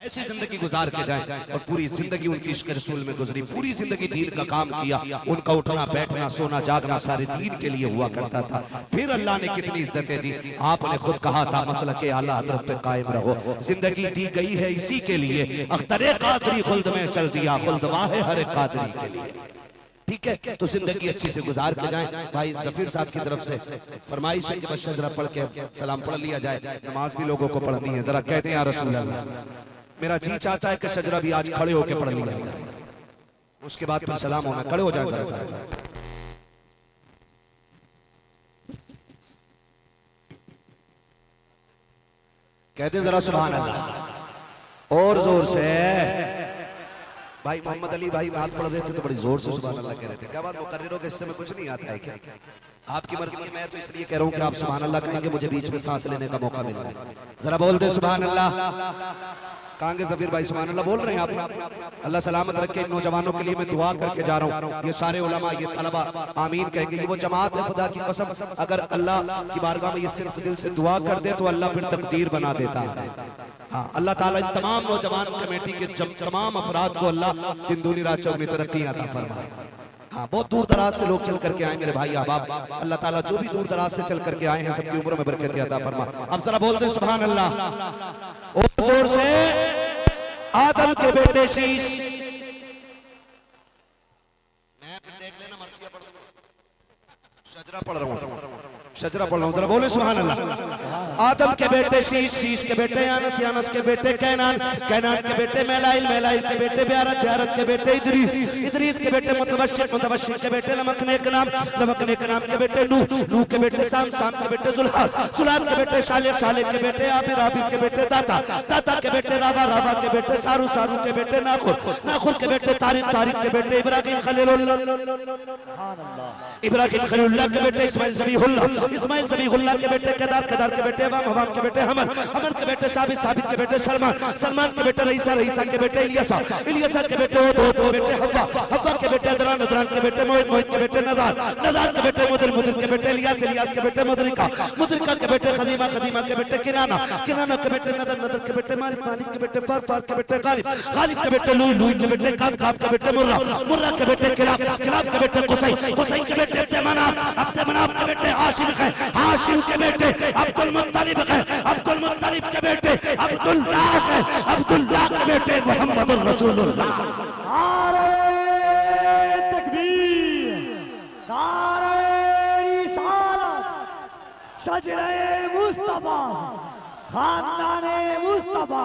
ऐसी जिंदगी गुजार के जाएं और पूरी जिंदगी उनकी इश्क रसूल में गुजरी, पूरी जिंदगी दीन का काम किया। उनका उठना बैठना सोना जागना सारे दीन के लिए हुआ करता था। फिर अल्लाह ने कितनी इज्जतें दी। आपने खुद कहा था मसलक के आला हज़रत पे कायम रहो। जिंदगी दी गई है इसी के लिए, अख्तरे कादरी खुल्द में चल दिया, खुल्द वाहे हर कादरी के लिए। ठीक है, तो जिंदगी अच्छी से गुजार के जाएं। भाई जफीर साहब की तरफ से फरमाइश है कि बस जरा पढ़ के सलाम पढ़ लिया जाए। नमाज भी लोगों को पढ़नी है, जरा कहते हैं या रसूल अल्लाह। मेरा जी चाहता है कि शजरा भी आज खड़े होकर पढ़ लिया जाए, उसके बाद फिर सलाम होना। खड़े हो जाए जरा सारे। कहते हैं जरा सुभान अल्लाह और जोर से। भाई मोहम्मद अली भाई नात पढ़ रहे थे तो बड़ी जोर से सुभान अल्लाह कह रहे थे। क्या बात मुकर्रिरों के हिस्से में कुछ नहीं आता है क्या? आपकी मर्जी है, मैं तो इसलिए कह रहा हूँ कि आप सुभान अल्लाह कहेंगे, मुझे बीच में सांस लेने का मौका मिल रहा है। जरा बोल दे सुभान अल्लाह। कहेंगे जफीर भाई सुभान अल्लाह बोल रहे हैं आप? अल्लाह सलामत रखे। इन नौजवानों के लिए मैं दुआ करके जा रहा हूँ। ये सारे उलमा ये तलबा आमीन कहेंगे। ये वो जमात है खुदा की कसम, अगर अल्लाह की बारगाह में ये सिर्फ दिल से दुआ कर दे तो अल्लाह फिर तकदीर बना देता है। हाँ, अल्लाह ताला इन तमाम नौजवान कमेटी के तमाम अफराद को अल्लाह दिन दूनी रात चौगुनी तरक्की अता फरमाए। हाँ, बहुत दूर दराज से लोग चल करके आए मेरे भाई अहबाब। अल्लाह ताला जो भी दूर दराज से चल करके आए हैं सबकी उम्र में बरकत अता फरमा। अब जरा बोल दे सुभान अल्लाह और जोर से। आदम के बेटे शीश, मैं देख लेना मर्सिया पढ़ शजरा पढ़ रहा हूँ, शजरा पढ़ रहा हूँ। जरा बोले सुभान अल्लाह। आदम के बेटे शीश, शीश के बेटे यानस, यानस के बेटे कैनान, कैनान के बेटे मैलाइल, मैलाइल के बेटे ब्यारत, ब्यारत के बेटे इदरीस, इदरीस के बेटे मुतवश्शिर, मुतवश्शिर के बेटे लमकने के नाम, लमकने के नाम के बेटे नूह, नूह के बेटे साम, साम के बेटे जुल्हाल, जुल्हाल के बेटे शालिक, शालिक के बेटे आबिर, आबिर के बेटे दाता, दाता के बेटे रावा, रावा के बेटे सारू, सारू के बेटे नाखुर, नाखुर के बेटे तारिक, तारिक के बेटे इब्राहिम खलीलुल्लाह, इब्राहिम खलीलुल्लाह के बेटे इस्माइल ज़बीहुल्लाह, इस्माइल ज़बीहुल्लाह के बेटे केदार, केदार के बेटे हवाम, हवाम के बेटे हमर, हमर के बेटे साबित, साबित के बेटे सलमान, सलमान के बेटे रईसा, रईसा के बेटे इलियासा, इलियासा के बेटे दो बेटे हव्वा, हव्वा के बेटे अदरान, अदरान के बेटे मोहित, मोहित के बेटे नदार, नदार के बेटे मुदर, मुदर के बेटे इलियास, इलियास के बेटे मुदरिका, मुदरिका के बेटे खदीमा, खदीमा के बेटे किनाना, किनाना के बेटे नदर, नदर के बेटे मालिक, मालिक के बेटे फार, फार के बेटे गालिब, गालिब के बेटे लुई, लुई के बेटे काब, काब के बेटे मुर्रा, मुर्रा के बेटे किलाब, किलाब के बेटे कुसै, कुसै के बेटे अब्दे मनाफ, अब्दे मनाफ के बेटे हाशिम है, हाशिम के बेटे अब्दुल मुत्तलिब है, अब्दुल मुत्तलिब के बेटे अब्दुल्लाह है, अब्दुल्लाह के बेटे मोहम्मदुर रसूलुल्लाह। नारे तकबीर, नारे रिसालत, शजरे मुस्तफा, खानदाने मुस्तफा।